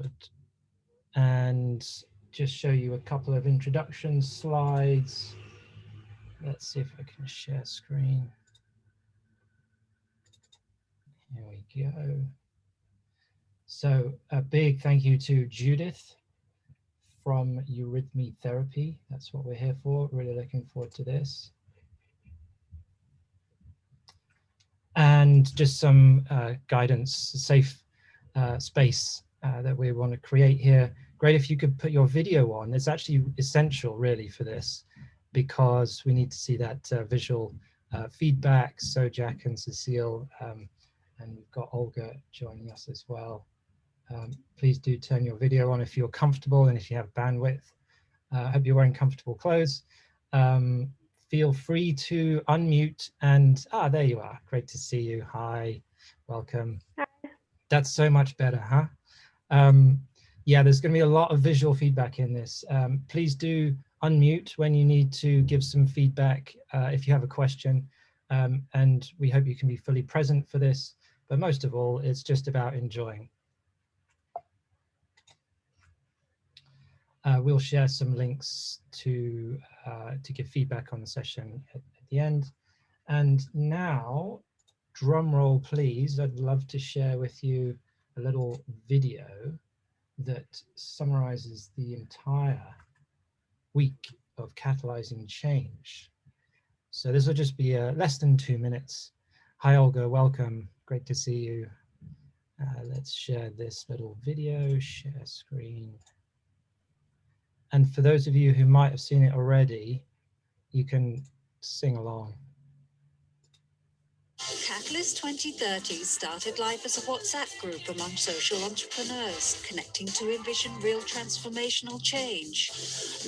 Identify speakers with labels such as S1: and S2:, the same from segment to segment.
S1: Byford, and just show you a couple of introduction slides. Let's see if I can share screen. Here we go. So a big thank you to Judith from Eurythmy Therapy. That's what we're here for. Really looking forward to this. And just some guidance, safe space that we want to create here. Great if you could put your video on. It's actually essential really for this, because we need to see that visual feedback. So Jack and Cecile, and we've got Olga joining us as well. Please do turn your video on if you're comfortable and if you have bandwidth. I hope you're wearing comfortable clothes. Feel free to unmute and, there you are. Great to see you. Hi, welcome. Hi. That's so much better, huh? Yeah, there's going to be a lot of visual feedback in this. Please do unmute when you need to give some feedback if you have a question. And we hope you can be fully present for this. But most of all, it's just about enjoying. We'll share some links to give feedback on the session at the end. And now, drum roll please, I'd love to share with you a little video that summarizes the entire week of catalyzing change. So this will just be less than 2 minutes. Hi Olga, welcome, great to see you. Let's share this little video, share screen. And for those of you who might have seen it already, you can sing along.
S2: Catalyst 2030 started life as a WhatsApp group among social entrepreneurs, connecting to envision real transformational change.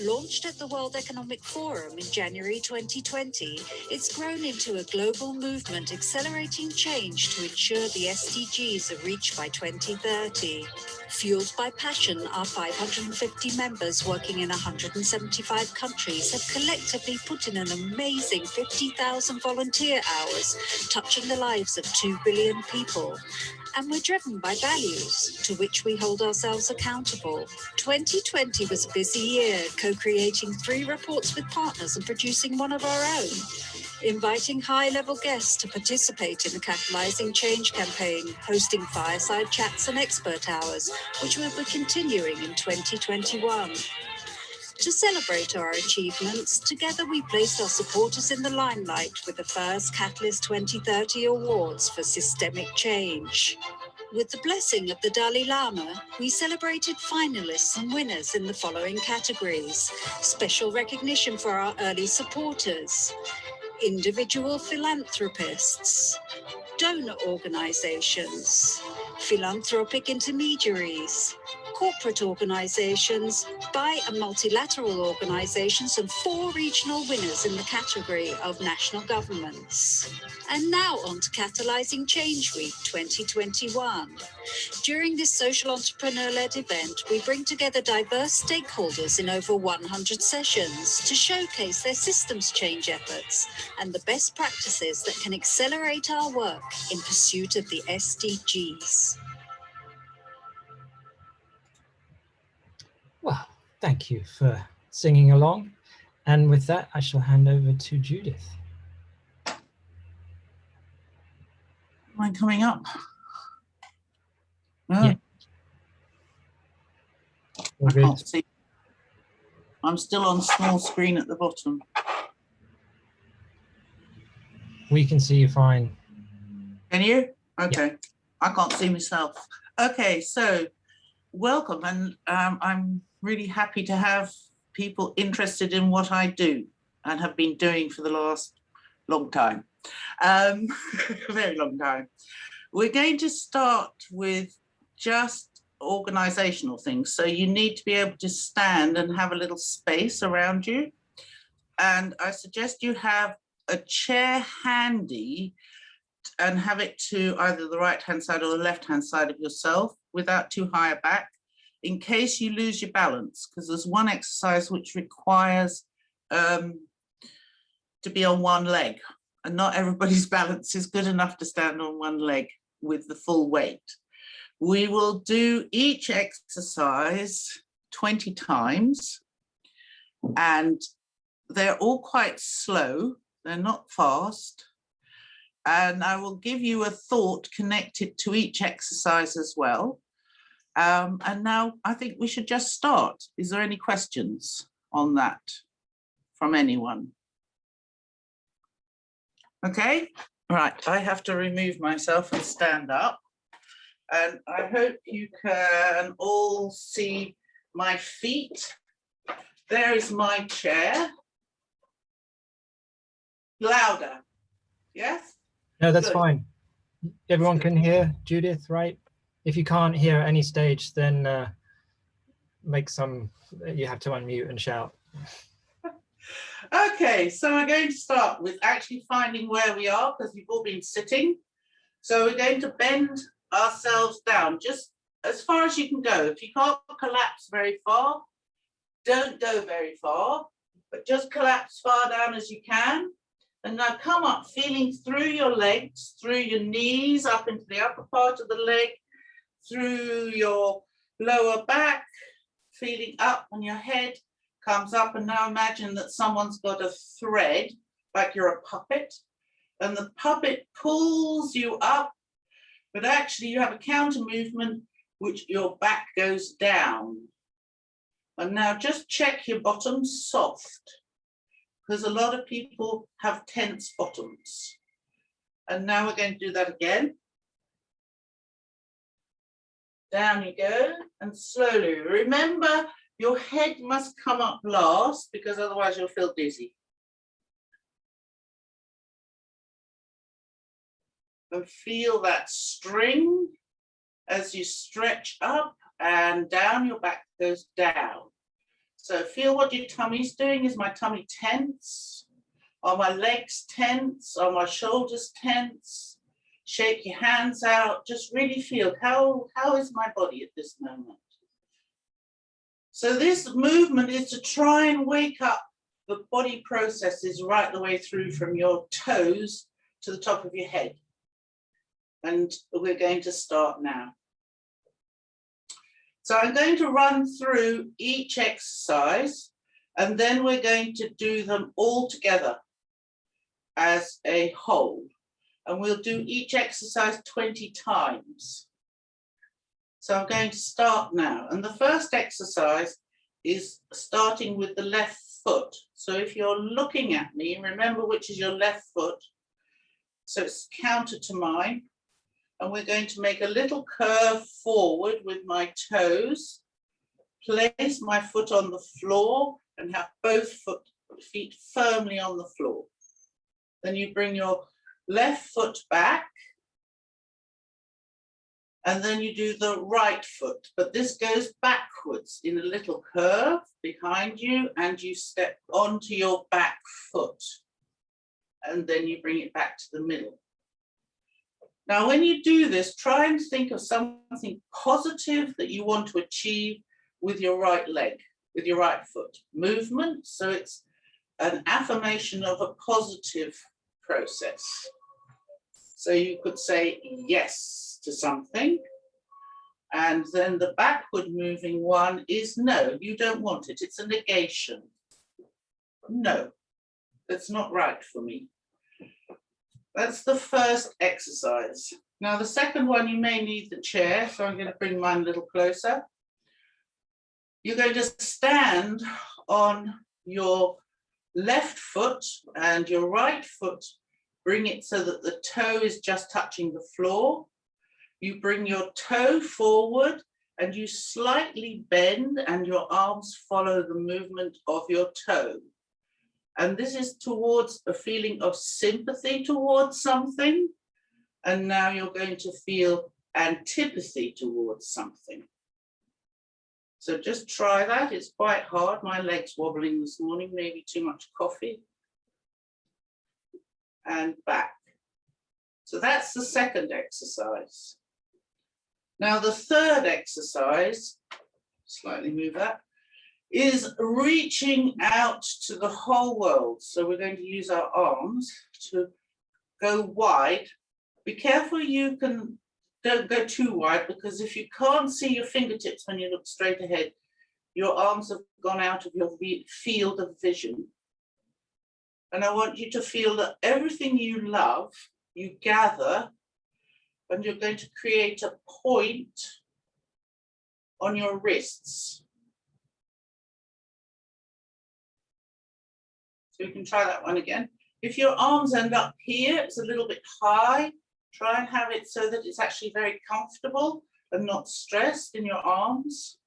S2: Launched at the World Economic Forum in January 2020, it's grown into a global movement accelerating change to ensure the SDGs are reached by 2030. Fueled by passion, our 550 members working in 175 countries have collectively put in an amazing 50,000 volunteer hours, touching the lives of 2 billion people. And we're driven by values, to which we hold ourselves accountable. 2020 was a busy year, co-creating 3 reports with partners and producing one of our own. Inviting high-level guests to participate in the Catalyzing Change campaign, hosting fireside chats and expert hours, which will be continuing in 2021. To celebrate our achievements, together we placed our supporters in the limelight with the first Catalyst 2030 Awards for Systemic Change. With the blessing of the Dalai Lama, we celebrated finalists and winners in the following categories: special recognition for our early supporters, individual philanthropists, donor organizations, philanthropic intermediaries, corporate organizations, bi- and multilateral organizations, and 4 regional winners in the category of national governments. And now on to Catalyzing Change Week 2021. During this social entrepreneur-led event, we bring together diverse stakeholders in over 100 sessions to showcase their systems change efforts and the best practices that can accelerate our work in pursuit of the SDGs.
S1: Well, thank you for singing along. And with that, I shall hand over to Judith.
S3: Am I coming up? Oh.
S1: Yeah.
S3: I can't see. I'm still on small screen at the bottom.
S1: We can see you fine.
S3: Can you? Okay.
S1: Yeah.
S3: I can't see myself. Okay, so welcome, and I'm really happy to have people interested in what I do and have been doing for the last long time, a very long time. We're going to start with just organizational things. So you need to be able to stand and have a little space around you. And I suggest you have a chair handy and have it to either the right-hand side or the left-hand side of yourself without too high a back, in case you lose your balance, because there's one exercise which requires to be on one leg, and not everybody's balance is good enough to stand on one leg with the full weight. We will do each exercise 20 times, and they're all quite slow. They're not fast. And I will give you a thought connected to each exercise as well. And now I think we should just start. Is there any questions on that from anyone? Okay, right, I have to remove myself and stand up. And I hope you can all see my feet. There is my chair. Louder, yes?
S1: No, that's
S3: Good.
S1: fine. Everyone can hear Judith, right? If you can't hear at any stage, then you have to unmute and shout.
S3: Okay, so we're going to start with actually finding where we are, because you've all been sitting. So we're going to bend ourselves down just as far as you can go. If you can't collapse very far, don't go very far, but just collapse far down as you can. And now come up, feeling through your legs, through your knees, up into the upper part of the leg, through your lower back, feeling up, and your head comes up. And now imagine that someone's got a thread, like you're a puppet, and the puppet pulls you up, but actually you have a counter movement, which your back goes down. And now just check your bottoms soft, because a lot of people have tense bottoms. And now we're going to do that again. Down you go, and slowly. Remember, your head must come up last, because otherwise you'll feel dizzy. And feel that string as you stretch up and down, your back goes down. So feel what your tummy's doing. Is my tummy tense? Are my legs tense? Are my shoulders tense? Shake your hands out. Just really feel how is my body at this moment? So this movement is to try and wake up the body processes right the way through from your toes to the top of your head. And we're going to start now. So I'm going to run through each exercise, and then we're going to do them all together as a whole. And we'll do each exercise 20 times. So I'm going to start now. And the first exercise is starting with the left foot. So if you're looking at me, remember which is your left foot. So it's counter to mine. And we're going to make a little curve forward with my toes, place my foot on the floor and have both feet firmly on the floor. Then you bring your left foot back, and then you do the right foot, but this goes backwards in a little curve behind you, and you step onto your back foot, and then you bring it back to the middle. Now, when you do this, try and think of something positive that you want to achieve with your right leg, with your right foot. Movement, so it's an affirmation of a positive process. So you could say yes to something, and then the backward moving one is no, you don't want it. It's a negation. No, that's not right for me. That's the first exercise. Now the second one, you may need the chair, so I'm going to bring mine a little closer. You're going to stand on your left foot and your right foot, bring it so that the toe is just touching the floor. You bring your toe forward and you slightly bend, and your arms follow the movement of your toe. And this is towards a feeling of sympathy towards something. And now you're going to feel antipathy towards something. So just try that. It's quite hard. My leg's wobbling this morning, maybe too much coffee. And back. So that's the second exercise. Now the third exercise, slightly move that, is reaching out to the whole world. So we're going to use our arms to go wide. Be careful you can don't go too wide, because if you can't see your fingertips when you look straight ahead, your arms have gone out of your field of vision. And I want you to feel that everything you love, you gather, and you're going to create a point on your wrists. So you can try that one again. If your arms end up here, it's a little bit high. Try and have it so that it's actually very comfortable and not stressed in your arms.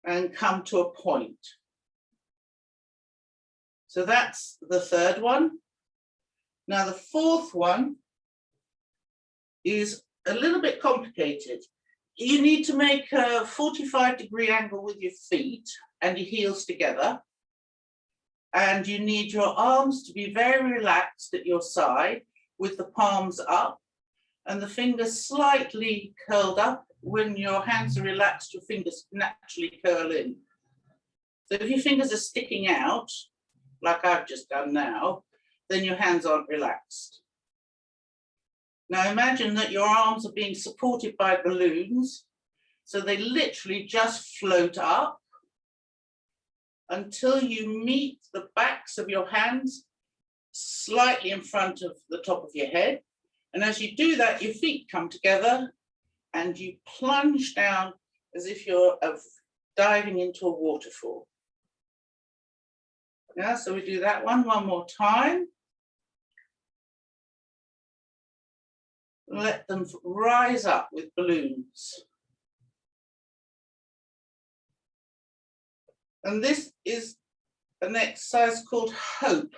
S3: And come to a point. So that's the third one. Now the fourth one is a little bit complicated. You need to make a 45-degree angle with your feet and your heels together. And you need your arms to be very relaxed at your side with the palms up and the fingers slightly curled up. When your hands are relaxed, your fingers naturally curl in. So if your fingers are sticking out, like I've just done now, then your hands aren't relaxed. Now imagine that your arms are being supported by balloons, so they literally just float up until you meet the backs of your hands slightly in front of the top of your head. And as you do that, your feet come together and you plunge down as if you're diving into a waterfall. Yeah, so we do that one more time. Let them rise up with balloons. And this is an exercise called hope.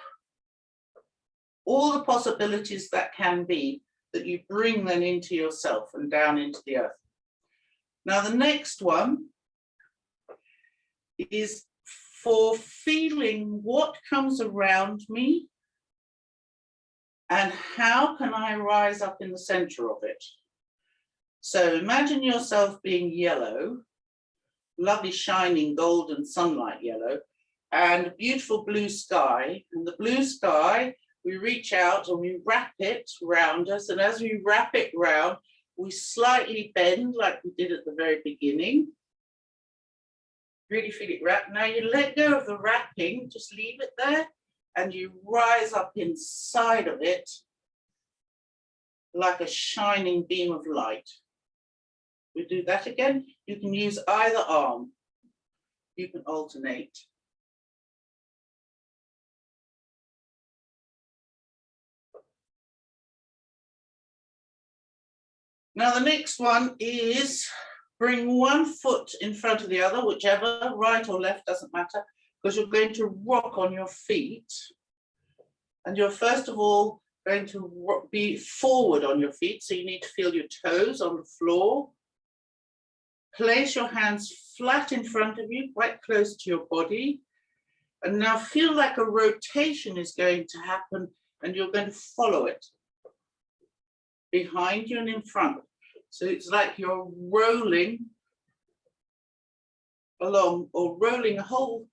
S3: All the possibilities that can be, that you bring them into yourself and down into the earth. Now the next one is for feeling what comes around me and how can I rise up in the center of it. So imagine yourself being yellow, lovely shining golden sunlight yellow, and a beautiful blue sky. And the blue sky, we reach out and we wrap it around us, and as we wrap it round, we slightly bend like we did at the very beginning. Really feel it wrap. Now you let go of the wrapping, just leave it there, and you rise up inside of it like a shining beam of light. We do that again. You can use either arm. You can alternate. Now the next one is bring one foot in front of the other, whichever, right or left, doesn't matter, because you're going to rock on your feet. And you're first of all going to be forward on your feet, so you need to feel your toes on the floor. Place your hands flat in front of you, quite close to your body. And now feel like a rotation is going to happen, and you're going to follow it behind you and in front. So it's like you're rolling along, or rolling a whole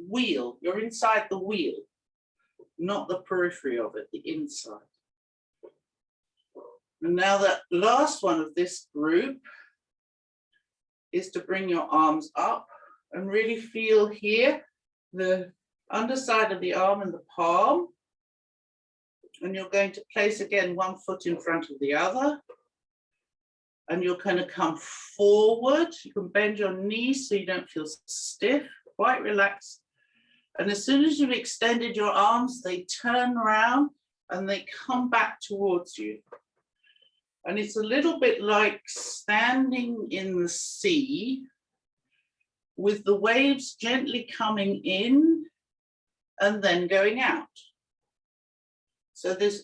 S3: wheel. You're inside the wheel, not the periphery of it, the inside. And now that last one of this group is to bring your arms up and really feel here the underside of the arm and the palm. And you're going to place again one foot in front of the other. And you're going to come forward. You can bend your knees so you don't feel stiff, quite relaxed. And as soon as you've extended your arms, they turn around and they come back towards you. And it's a little bit like standing in the sea with the waves gently coming in and then going out. So this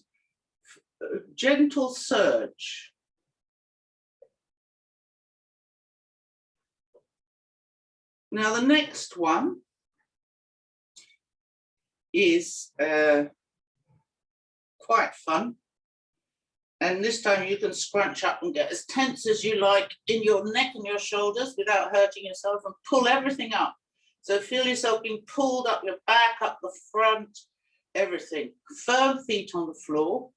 S3: gentle surge. Now the next one is quite fun. And this time you can scrunch up and get as tense as you like in your neck and your shoulders without hurting yourself, and pull everything up. So feel yourself being pulled up your back, up the front, everything. Firm feet on the floor.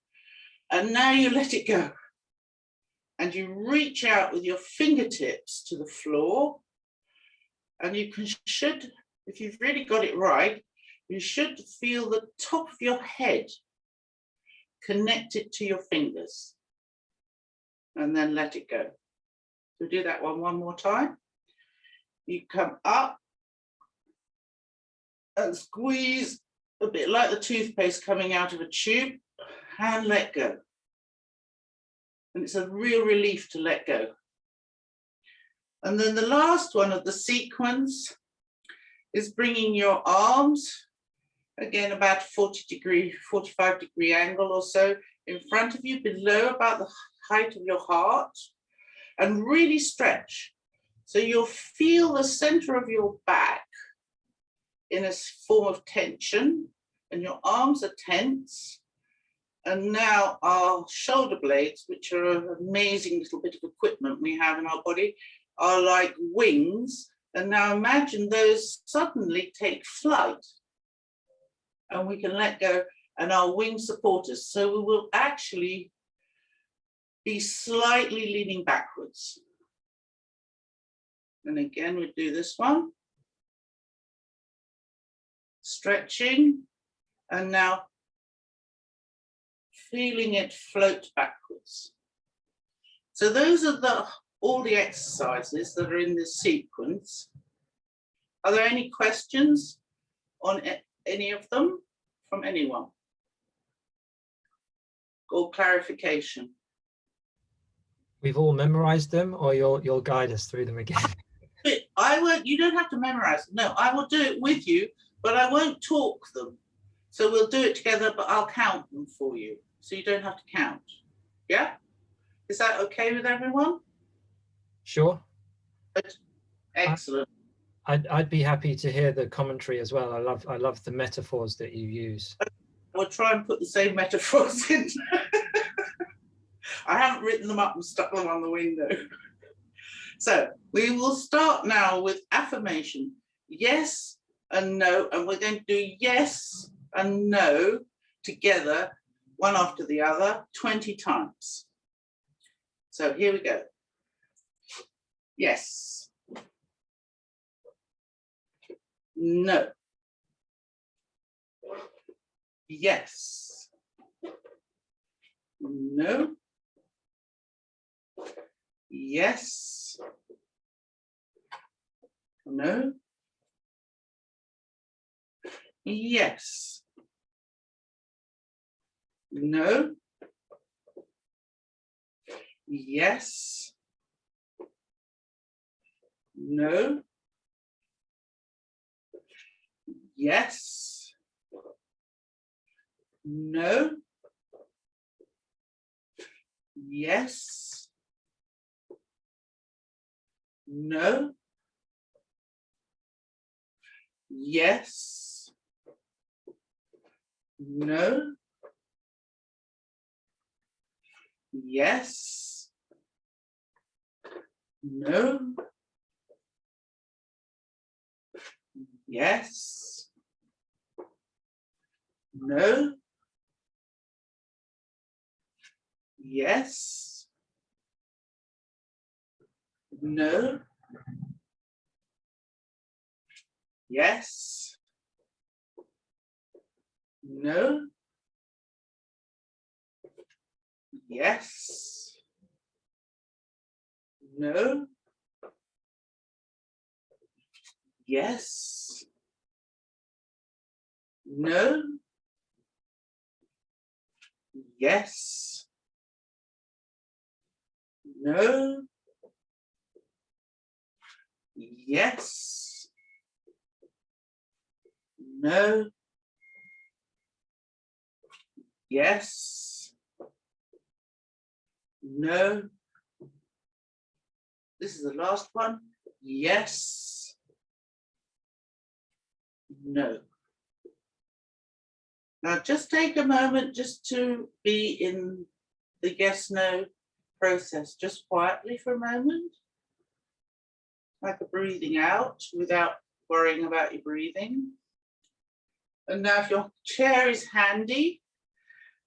S3: And now you let it go. And you reach out with your fingertips to the floor. And you should, if you've really got it right, you should feel the top of your head connected to your fingers. And then let it go. So do that one more time. You come up and squeeze a bit like the toothpaste coming out of a tube and let go. And it's a real relief to let go. And then the last one of the sequence is bringing your arms, again about 45 degree angle or so, in front of you, below about the height of your heart, and really stretch. So you'll feel the center of your back in a form of tension, and your arms are tense. And now our shoulder blades, which are an amazing little bit of equipment we have in our body, are like wings. And now imagine those suddenly take flight, and we can let go, and our wings support us. So we will actually be slightly leaning backwards. And again, we do this one. Stretching, and now feeling it float backwards. So those are all the exercises that are in this sequence. Are there any questions on any of them from anyone? Or clarification?
S1: We've all memorized them, or you'll guide us through them again?
S3: I won't, you don't have to memorize them. No, I will do it with you, but I won't talk them. So we'll do it together, but I'll count them for you. So you don't have to count. Yeah? Is that okay with everyone?
S1: Sure.
S3: Good. Excellent.
S1: I'd be happy to hear the commentary as well. I love the metaphors that you use.
S3: We'll try and put the same metaphors in. I haven't written them up and stuck them on the window. So we will start now with affirmation. Yes and no, and we're going to do yes and no together, one after the other, 20 times. So here we go. Yes. No. Yes. No. Yes. No. Yes. No. Yes. No. Yes. No. Yes. No. Yes. No. Yes. No. Yes. No. Yes. No. Yes. No. Yes. No. Yes. No. Yes. No. Yes. No. Yes. No. This is the last one. Yes. No. Now just take a moment just to be in the yes/no process, just quietly for a moment. Like a breathing out without worrying about your breathing. And now if your chair is handy,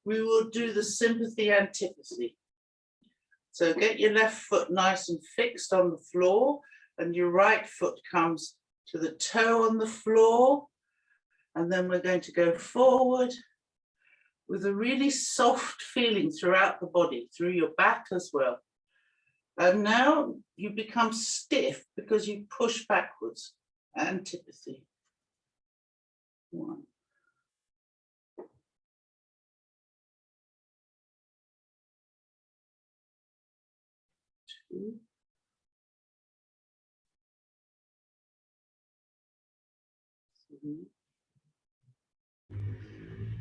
S3: we will do the sympathy antipathy. So get your left foot nice and fixed on the floor, and your right foot comes to the toe on the floor. And then we're going to go forward with a really soft feeling throughout the body, through your back as well. And now you become stiff because you push backwards. Antipathy. 1. 2. 3.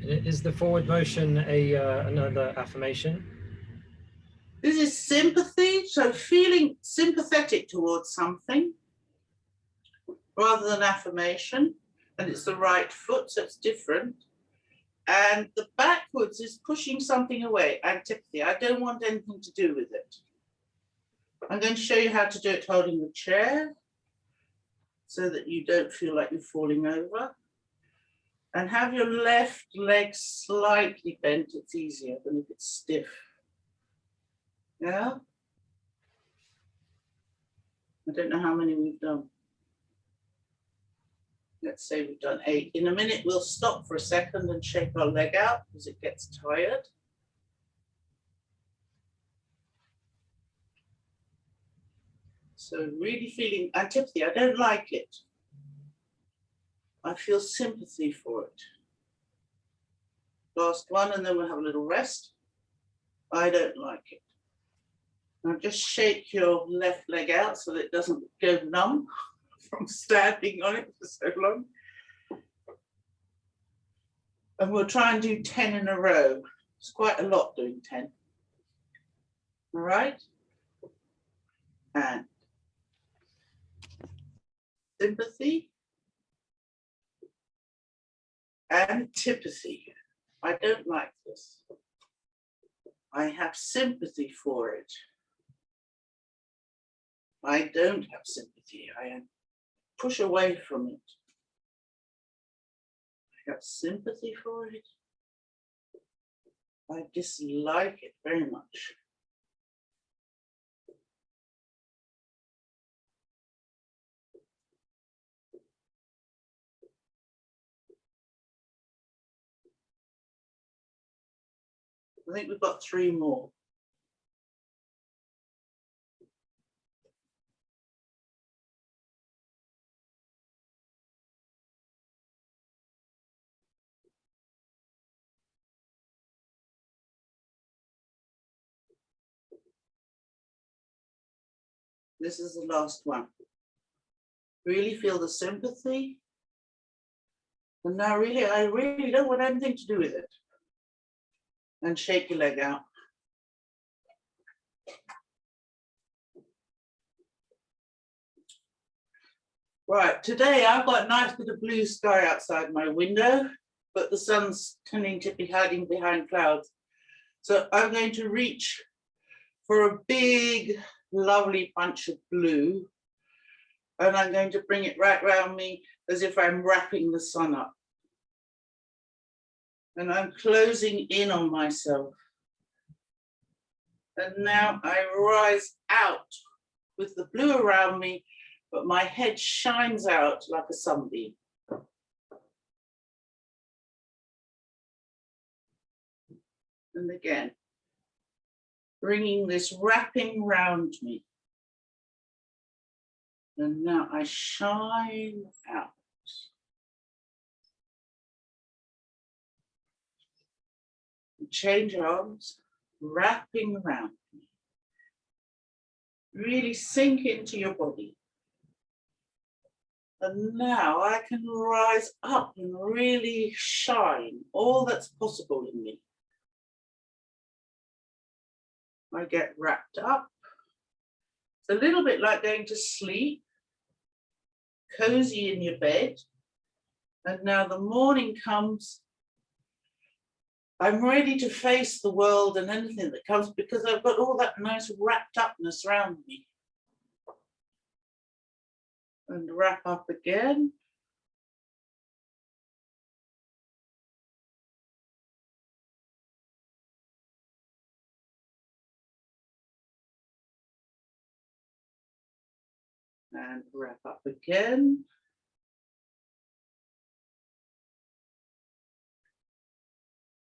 S1: Is the forward motion another affirmation?
S3: This is sympathy, so feeling sympathetic towards something rather than affirmation. And it's the right foot, so it's different. And the backwards is pushing something away, antipathy. I don't want anything to do with it. I'm going to show you how to do it holding the chair so that you don't feel like you're falling over. And have your left leg slightly bent. It's easier than if it's stiff. Yeah? I don't know how many we've done. Let's say we've done 8. In a minute, we'll stop for a second and shake our leg out because it gets tired. So really feeling antipathy. I don't like it. I feel sympathy for it. Last one, and then we'll have a little rest. I don't like it. Now just shake your left leg out so that it doesn't go numb from standing on it for so long. And we'll try and do 10 in a row. It's quite a lot doing 10. All right? And sympathy. Antipathy. I don't like this. I have sympathy for it. I don't have sympathy. I push away from it. I have sympathy for it. I dislike it very much. I think we've got 3 more. This is the last one. Really feel the sympathy. And now really, I really don't want anything to do with it. And shake your leg out. Right, today I've got a nice bit of blue sky outside my window, but the sun's tending to be hiding behind clouds. So I'm going to reach for a big, lovely bunch of blue, and I'm going to bring it right around me as if I'm wrapping the sun up. And I'm closing in on myself. And now I rise out with the blue around me, but my head shines out like a sunbeam. And again, bringing this wrapping round me. And now I shine out. Change arms, wrapping around me. Really sink into your body. And now I can rise up and really shine all that's possible in me. I get wrapped up. It's a little bit like going to sleep, cozy in your bed. And now the morning comes. I'm ready to face the world and anything that comes because I've got all that nice wrapped upness around me. And wrap up again. And wrap up again.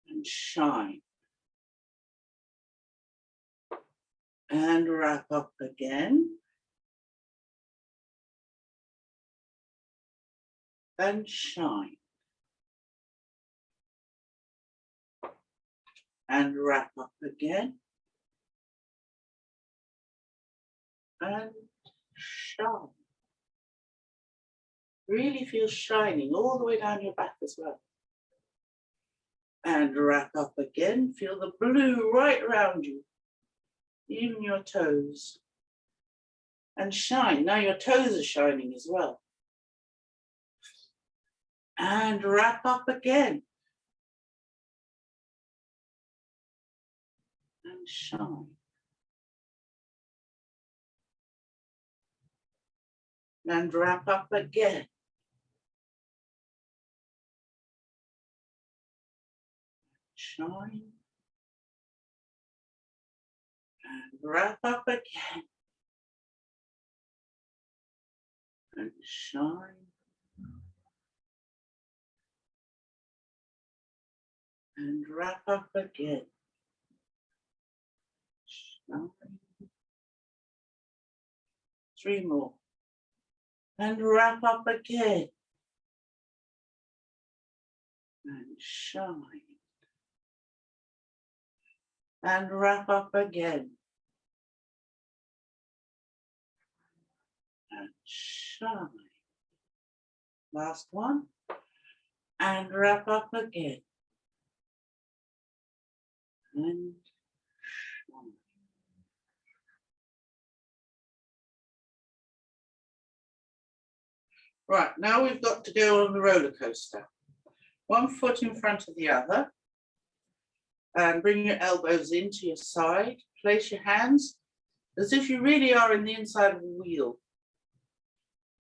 S3: And shine. And wrap up again. And shine. And wrap up again. And shine. Really feel shining all the way down your back as well. And wrap up again. Feel the blue right around you, even your toes. And shine. Now your toes are shining as well. And wrap up again. And shine. And wrap up again. Shine. And wrap up again. And shine. And wrap up again. Shine. 3 more. And wrap up again. And shine. And wrap up again. And shine. Last one. And wrap up again. And shine. Right, now we've got to go on the roller coaster. 1 foot in front of the other. And bring your elbows into your side. Place your hands as if you really are in the inside of a wheel.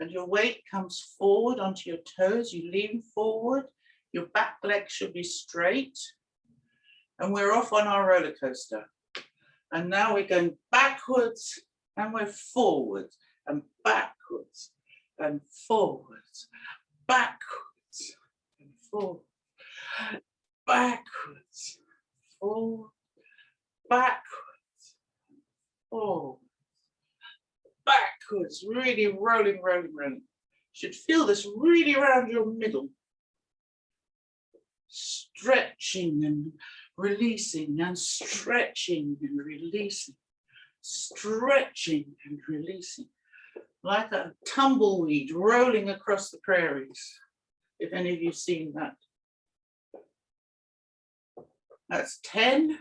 S3: And your weight comes forward onto your toes. You lean forward. Your back leg should be straight. And we're off on our roller coaster. And now we're going backwards and we're forwards and backwards and forwards, backwards and forwards, backwards, forward, backwards, forward, backwards, really rolling, rolling, rolling. Should feel this really around your middle. Stretching and releasing and stretching and releasing, stretching and releasing. Like a tumbleweed rolling across the prairies, if any of you've seen that. That's 10.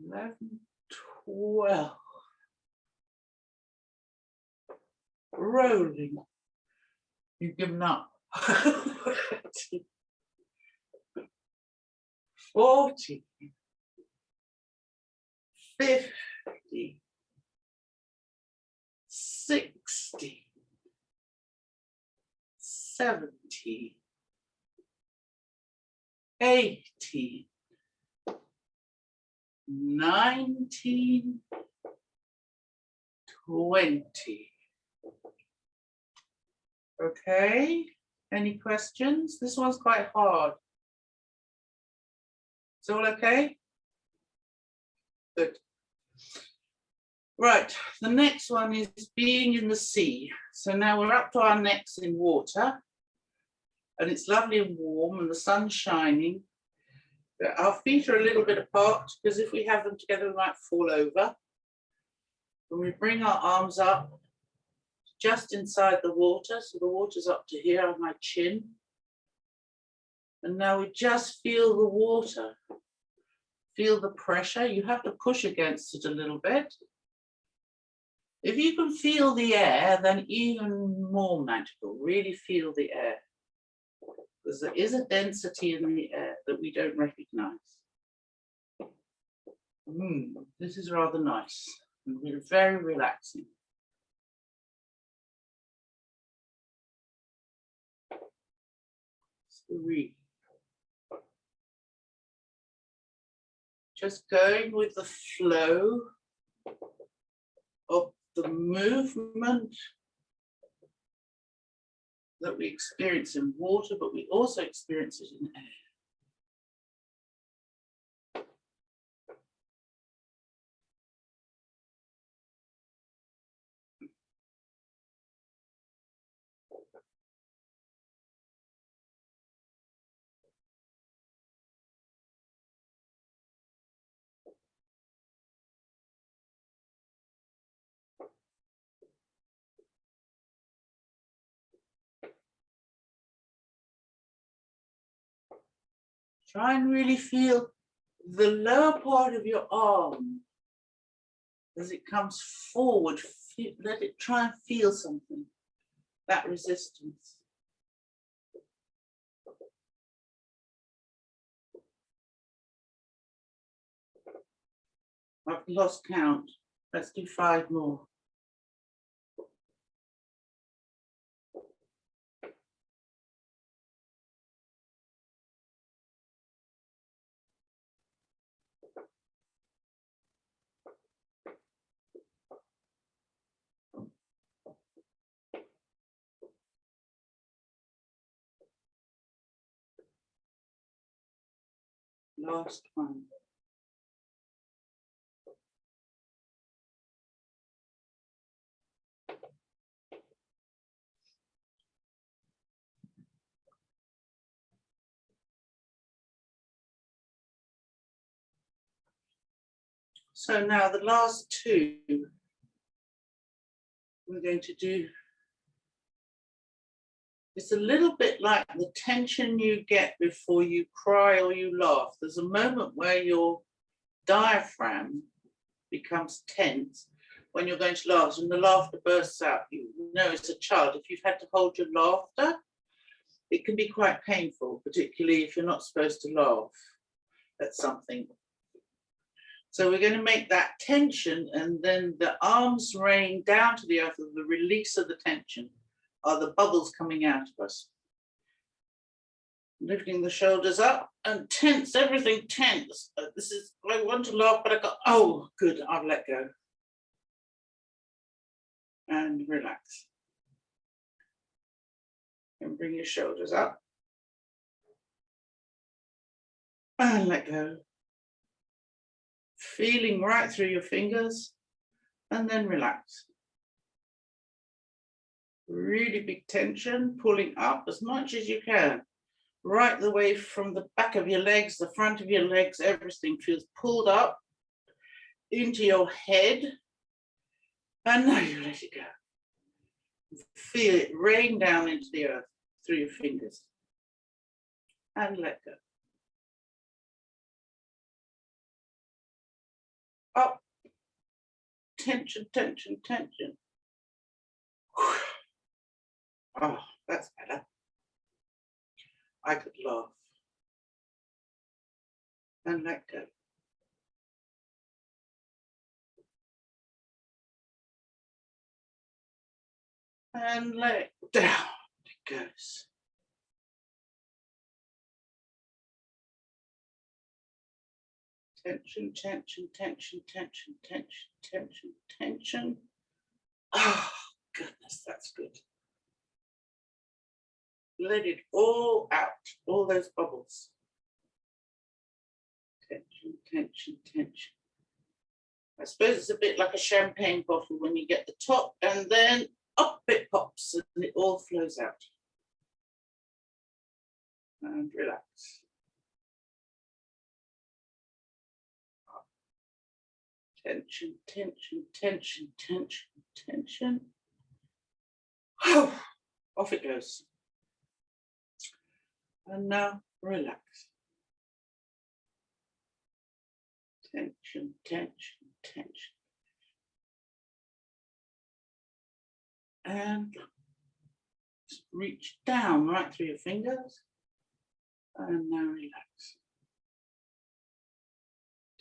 S3: 11, 12. Rolling. You've given up. 40, 50, 60, 70, 80, 19, 20. Okay, any questions? This one's quite hard. It's all okay? Good. Right, the next one is being in the sea. So now we're up to our necks in water and it's lovely and warm and the sun's shining. Our feet are a little bit apart because if we have them together, we might fall over. When we bring our arms up, just inside the water, so the water's up to here on my chin. And now we just feel the water, feel the pressure. You have to push against it a little bit. If you can feel the air, then even more magical, really feel the air. Because there is a density in the air that we don't recognize. This is rather nice and very relaxing. Just going with the flow of the movement that we experience in water, but we also experience it in air. Try and really feel the lower part of your arm as it comes forward. Let it try and feel something, that resistance. I've lost count. Let's do 5 more. Last one. So now the last 2, we're going to do, it's a little bit like the tension you get before you cry or you laugh. There's a moment where your diaphragm becomes tense when you're going to laugh, and the laughter bursts out. You know, as a child, if you've had to hold your laughter, it can be quite painful, particularly if you're not supposed to laugh at something. So we're going to make that tension, and then the arms rain down to the earth, and the release of the tension are the bubbles coming out of us. Lifting the shoulders up and tense, everything tense. This is, I want to laugh, but I go, oh, good, I've let go. And relax. And bring your shoulders up. And let go. Feeling right through your fingers, and then relax. Really big tension, pulling up as much as you can. Right the way from the back of your legs, the front of your legs, everything feels pulled up into your head. And now you let it go. Feel it rain down into the earth through your fingers. And let go. Up. Tension, tension, tension. Oh, that's better. I could laugh. And let go. And let it down. It goes. Tension, tension, tension, tension, tension, tension, tension. Oh, goodness, that's good. Let it all out, all those bubbles. Tension, tension, tension. I suppose it's a bit like a champagne bottle when you get the top and then up it pops and it all flows out. And relax. Tension, tension, tension, tension, tension. Oh, off it goes. And now relax. Tension, tension, tension. And reach down right through your fingers. And now relax.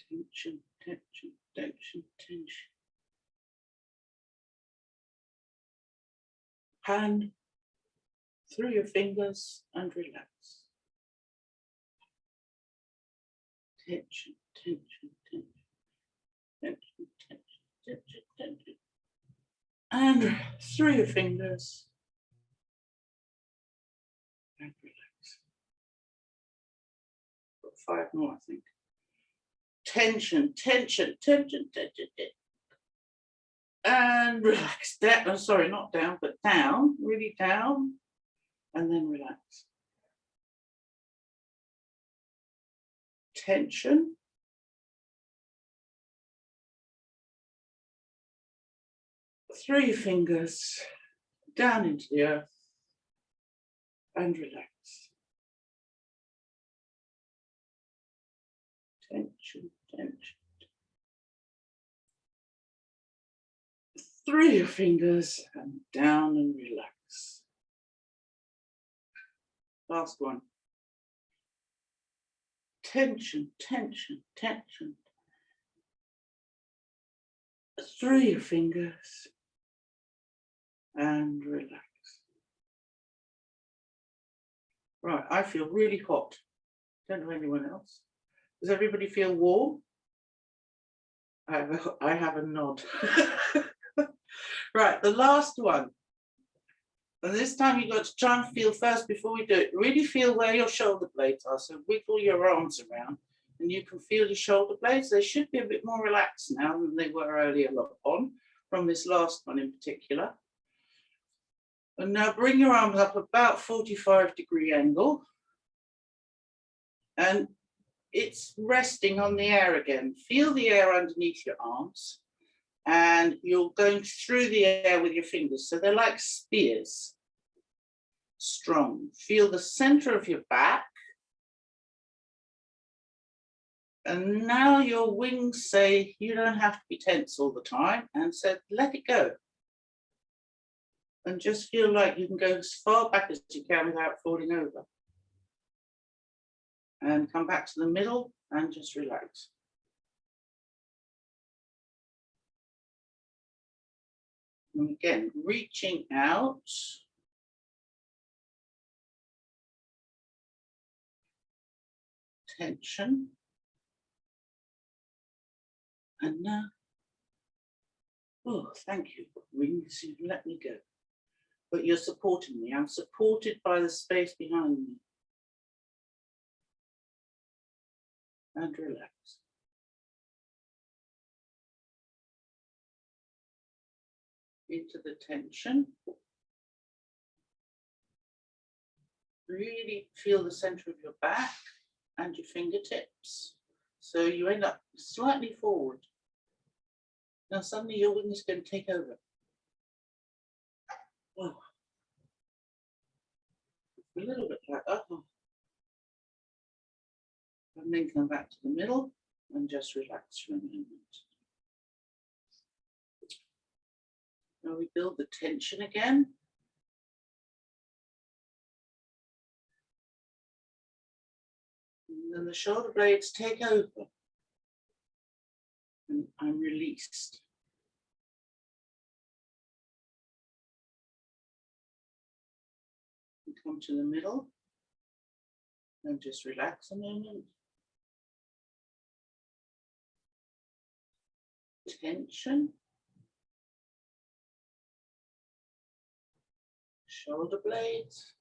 S3: Tension, tension, tension, tension. Hand through your fingers and relax. Tension, tension, tension, tension, tension, tension, tension. And through your fingers. And relax. Got 5 more, I think. Tension, tension, tension, tension, tension. And relax. Down, oh, sorry, not down, but down, really down. And then relax. Tension. Through your fingers, down into the earth, and relax. Tension, tension. Through your fingers, and down and relax. Last one. Tension, tension, tension. Through your fingers, and relax. Right, I feel really hot. Don't know anyone else. Does everybody feel warm? I have a nod. Right, the last one. And this time you've got to try and feel first before we do it. Really feel where your shoulder blades are. So wiggle your arms around and you can feel your shoulder blades. They should be a bit more relaxed now than they were earlier on, from this last one in particular. And now bring your arms up about 45-degree angle. And it's resting on the air again. Feel the air underneath your arms. And you're going through the air with your fingers. So they're like spears. Strong. Feel the center of your back. And now your wings say you don't have to be tense all the time, and said, let it go. And just feel like you can go as far back as you can without falling over. And come back to the middle and just relax. And again, reaching out. Tension. And now, oh, thank you, wings, you've let me go. But you're supporting me. I'm supported by the space behind me. And relax. Into the tension. Really feel the center of your back and your fingertips. So you end up slightly forward. Now suddenly your wing is going to take over. Oh. A little bit like that. Oh. And then come back to the middle and just relax for a moment. Now we build the tension again. And then the shoulder blades take over. And I'm released. And come to the middle. And just relax a moment. Tension. Shoulder blades.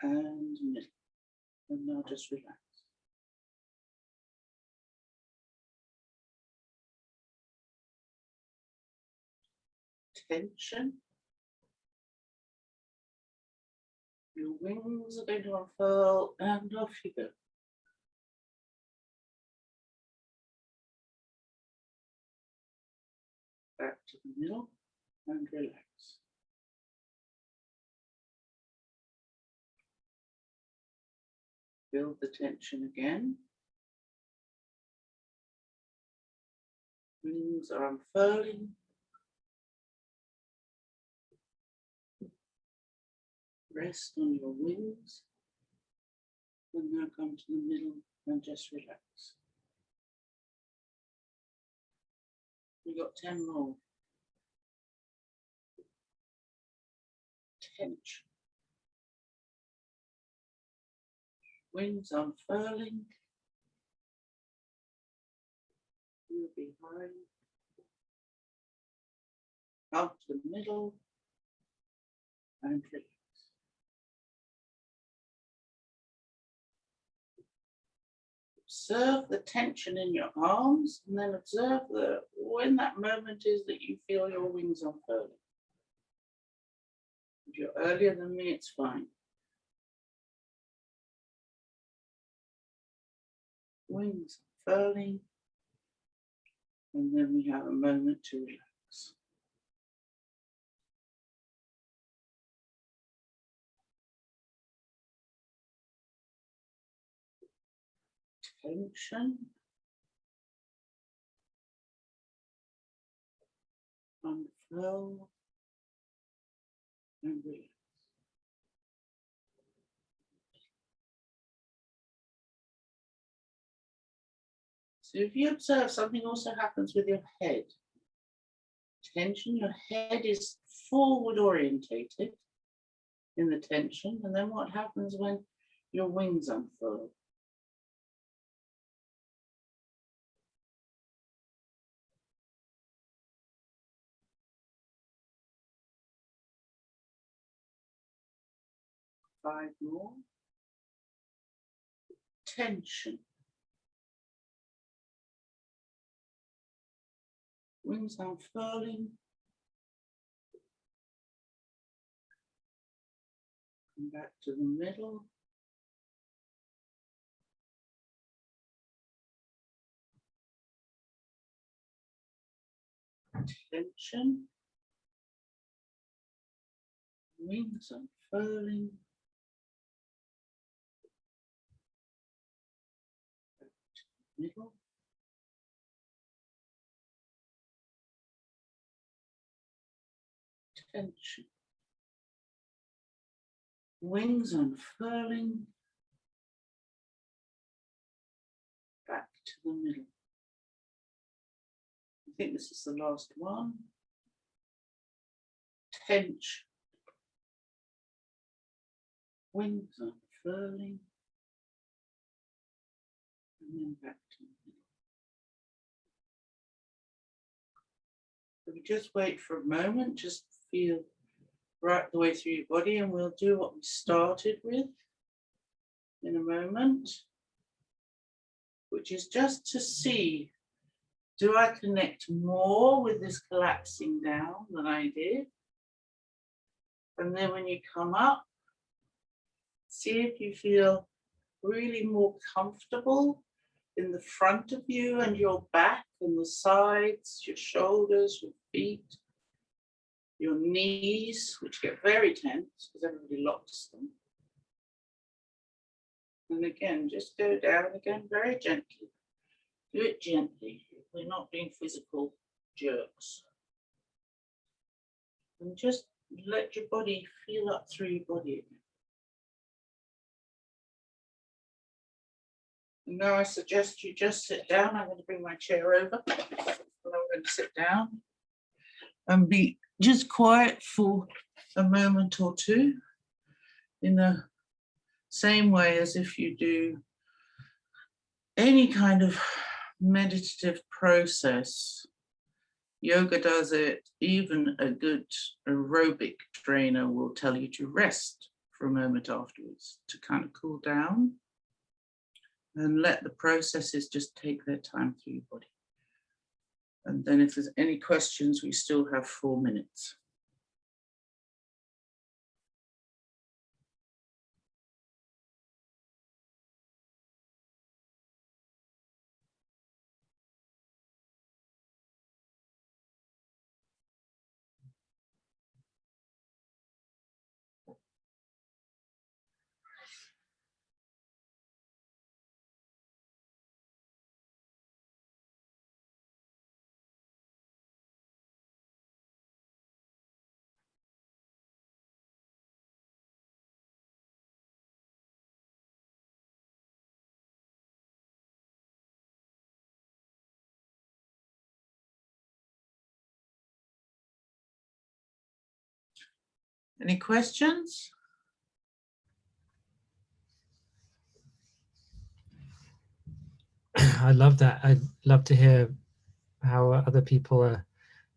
S3: And middle. And now just relax. Tension. Your wings are going to unfurl and off you go. Back to the middle and relax. Build the tension again. Wings are unfurling. Rest on your wings. And now come to the middle and just relax. We've got 10 more. Tension. Wings unfurling. You behind. Up to the middle. And release. Observe the tension in your arms, and then observe when that moment is that you feel your wings unfurling. If you're earlier than me, it's fine. Wings unfurling, and then we have a moment to relax. Tension. Unfurl. And relax. So if you observe, something also happens with your head. Tension, your head is forward orientated in the tension, and then what happens when your wings unfurl? Five more. Tension. Wings unfurling. Come back to the middle. Tension. Wings unfurling. Back to the middle. Tension. Wings unfurling. Back to the middle. I think this is the last one. Tension. Wings unfurling. And then back to the middle. So we just wait for a moment, just feel right the way through your body, and we'll do what we started with in a moment, which is just to see, do I connect more with this collapsing down than I did? And then when you come up, see if you feel really more comfortable in the front of you and your back and the sides, your shoulders, your feet, your knees, which get very tense because everybody locks them. And again, just go down again very gently. Do it gently. We're not being physical jerks. And just let your body feel up through your body again. And now I suggest you just sit down. I'm going to bring my chair over. And I'm going to sit down and be just quiet for a moment or two in the same way as if you do any kind of meditative process. Yoga does it. Even a good aerobic trainer will tell you to rest for a moment afterwards to kind of cool down and let the processes just take their time through your body. And then if there's any questions, we still have 4 minutes. Any questions?
S1: I love that. I'd love to hear how other people are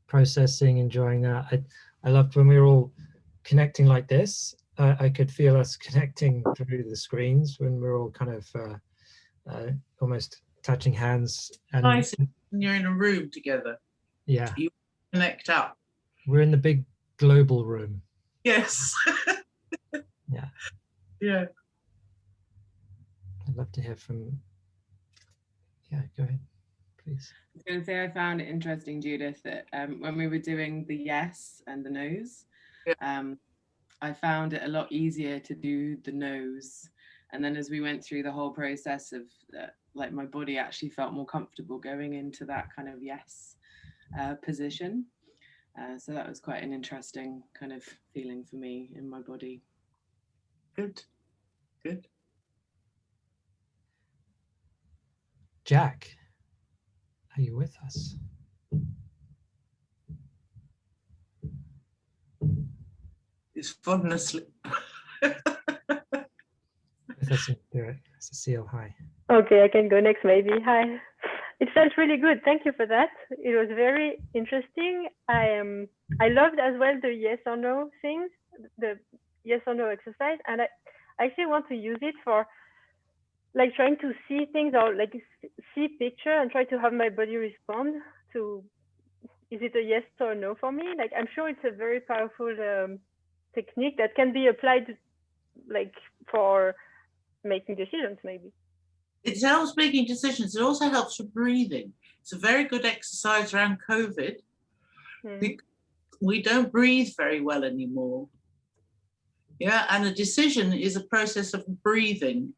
S1: processing, enjoying that. I loved when we were all connecting like this. I could feel us connecting through the screens when we're all kind of almost touching hands. And
S3: Nice when you're in a room together.
S1: Yeah,
S3: you connect up.
S1: We're in the big global room.
S3: Yes.
S1: Yeah.
S3: Yeah.
S1: I'd love to hear from. Yeah, go ahead, please.
S4: I was going to say, I found it interesting, Judith, that when we were doing the yes and the no's, I found it a lot easier to do the no's. And then as we went through the whole process of like my body actually felt more comfortable going into that kind of yes position. So that was quite an interesting kind of feeling for me in my body.
S3: Good, good.
S1: Jack, are you with us?
S3: He's fallen asleep.
S1: With us in spirit. Cecile, hi.
S5: Okay, I can go next maybe. Hi. It felt really good. Thank you for that. It was very interesting. I loved as well the yes or no things, the yes or no exercise, and I actually want to use it for like trying to see things or like see picture and try to have my body respond to, is it a yes or a no for me? Like I'm sure it's a very powerful technique that can be applied like for making decisions maybe.
S3: It helps making decisions. It also helps with breathing. It's a very good exercise around COVID. We don't breathe very well anymore. Yeah, and a decision is a process of breathing.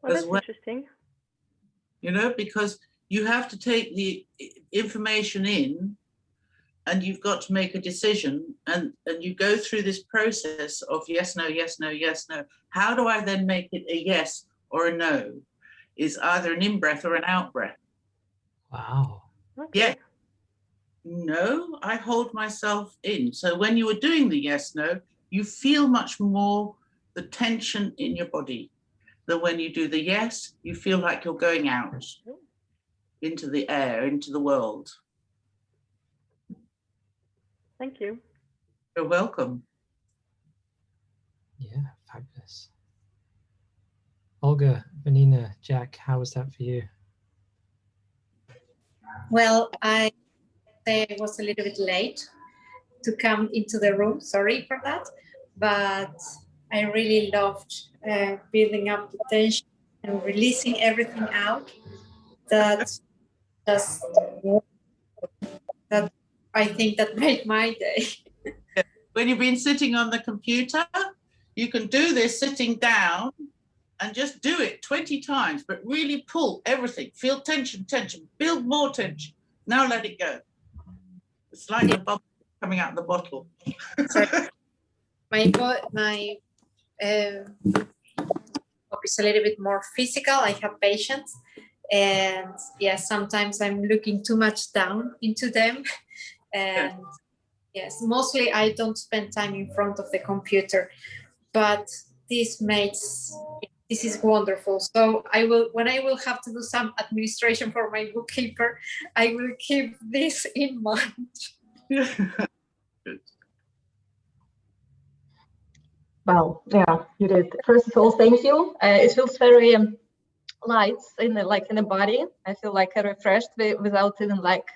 S5: Oh, that's interesting.
S3: You know, because you have to take the information in and you've got to make a decision, and you go through this process of yes, no, yes, no, yes, no. How do I then make it a yes or a no? Is either an in-breath or an out-breath.
S1: Wow.
S5: Okay.
S3: Yeah. No, I hold myself in. So when you were doing the yes, no, you feel much more the tension in your body than when you do the yes, you feel like you're going out into the air, into the world.
S5: Thank you.
S3: You're welcome.
S1: Yeah, fabulous. Olga, Vanina, Jack, how was that for you?
S6: Well, I was a little bit late to come into the room. Sorry for that. But I really loved building up the tension and releasing everything out. That I think that made my day.
S3: When you've been sitting on the computer, you can do this sitting down and just do it 20 times, but really pull everything. Feel tension, tension, build more tension. Now let it go. It's like a bubble coming out of the bottle.
S6: My is a little bit more physical. I have patients, and yes, sometimes I'm looking too much down into them. And yes, mostly I don't spend time in front of the computer, but this is wonderful. So when I will have to do some administration for my bookkeeper, I will keep this in mind.
S7: Well, yeah, you did. First of all, thank you. It feels very light in the body. I feel like refreshed without even like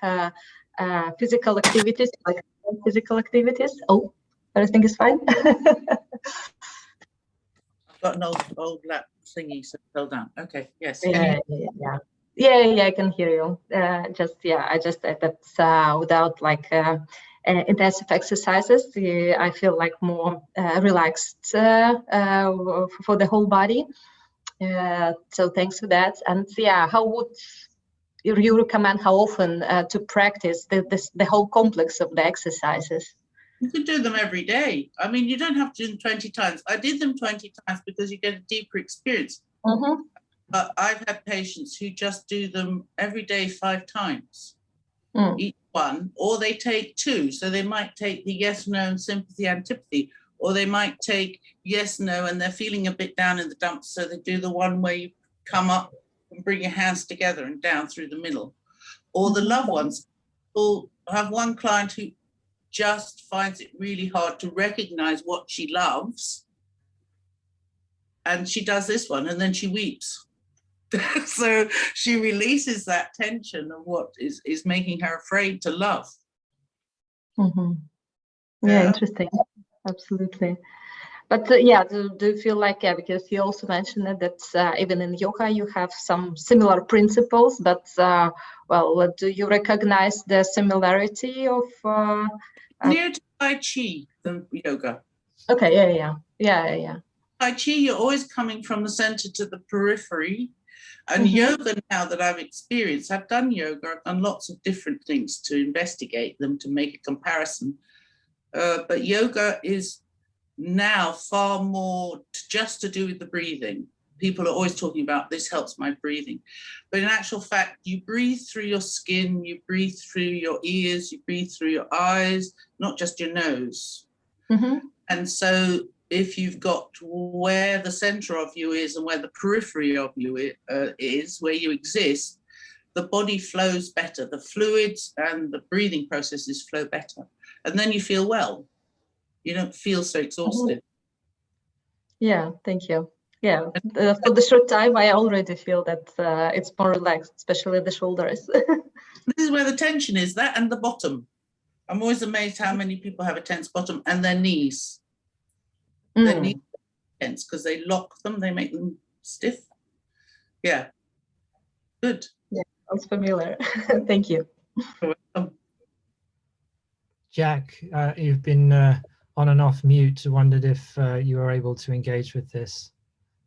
S7: physical activities, like physical activities. Oh, everything is fine.
S3: I've got an old lap thingy, so hold on. Okay, yes.
S7: Yeah, I can hear you. I just that's without like intensive exercises. I feel like more relaxed for the whole body. So thanks for that. And yeah, how would you recommend, how often to practice the whole complex of the exercises?
S3: You can do them every day. I mean, you don't have to do them 20 times. I did them 20 times because you get a deeper experience.
S7: Mm-hmm.
S3: But I've had patients who just do them every day 5 times, each one, or they take 2. So they might take the yes, no, and sympathy, antipathy, or they might take yes, no, and they're feeling a bit down in the dumps. So they do the one where you come up and bring your hands together and down through the middle. Or the loved ones. We'll have one client who just finds it really hard to recognize what she loves. And she does this one and then she weeps. So she releases that tension of what is making her afraid to love.
S7: Mm-hmm. Yeah, interesting. Absolutely. But yeah, do you feel like, because you also mentioned that even in yoga you have some similar principles, but well, do you recognize the similarity of
S3: near to Tai Chi than yoga?
S7: Okay, yeah.
S3: Tai Chi, you're always coming from the center to the periphery. And yoga, now that I've experienced, I've done yoga, I've done lots of different things to investigate them, to make a comparison. But yoga is now far more just to do with the breathing. People are always talking about this helps my breathing. But in actual fact, you breathe through your skin, you breathe through your ears, you breathe through your eyes, not just your nose. And so if you've got where the center of you is and where the periphery of you is, where you exist, the body flows better. The fluids and the breathing processes flow better. And then you feel well. You don't feel so exhausted.
S7: Yeah, thank you. Yeah, for the short time, I already feel that it's more relaxed, especially the shoulders.
S3: This is where the tension is, that and the bottom. I'm always amazed how many people have a tense bottom, and their knees. Their knees are tense because they lock them, they make them stiff. Yeah, good.
S7: Yeah, sounds familiar. Thank you.
S3: You're welcome.
S1: Jack, you've been on and off mute. Wondered if you were able to engage with this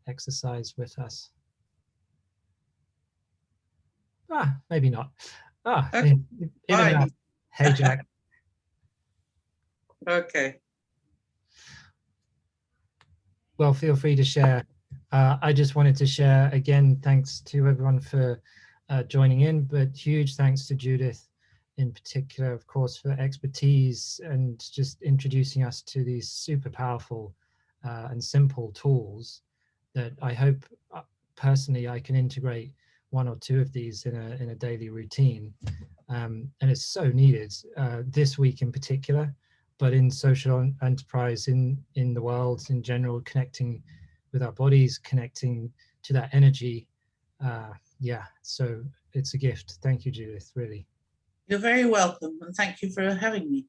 S1: exercise with us. Maybe not.
S3: Okay.
S1: In and out. Hey, Jack.
S3: Okay.
S1: Well, feel free to share. I just wanted to share again, thanks to everyone for joining in, but huge thanks to Judith in particular, of course, for expertise and just introducing us to these super powerful and simple tools that I hope personally I can integrate one or two of these in a daily routine. And it's so needed this week in particular, but in social enterprise, in the world in general, connecting with our bodies, connecting to that energy. Yeah, so it's a gift. Thank you, Judith, really.
S3: You're very welcome, and thank you for having me.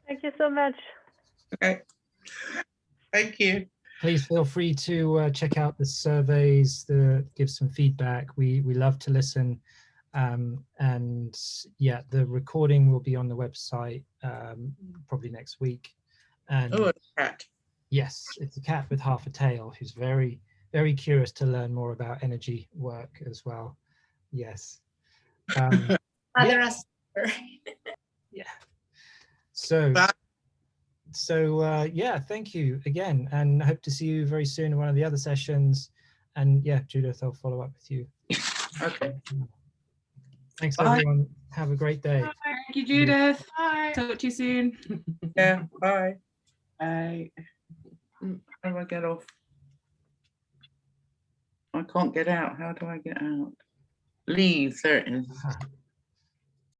S5: Thank you so much.
S3: Okay. Thank you.
S1: Please feel free to check out the surveys, give some feedback. We love to listen. And yeah, the recording will be on the website probably next week. And
S3: oh, a cat.
S1: Yes, it's a cat with half a tail who's very, very curious to learn more about energy work as well. Yes. Yeah. Yeah. So yeah, thank you again, and I hope to see you very soon in one of the other sessions. And yeah, Judith, I'll follow up with you.
S3: Okay.
S1: Thanks,
S3: Bye.
S1: everyone. Have a great day.
S4: Bye. Thank you, Judith. Bye. Talk to you soon.
S3: Yeah, bye.
S4: Bye.
S3: How do I get off? I can't get out. How do I get out? Leave. There it is.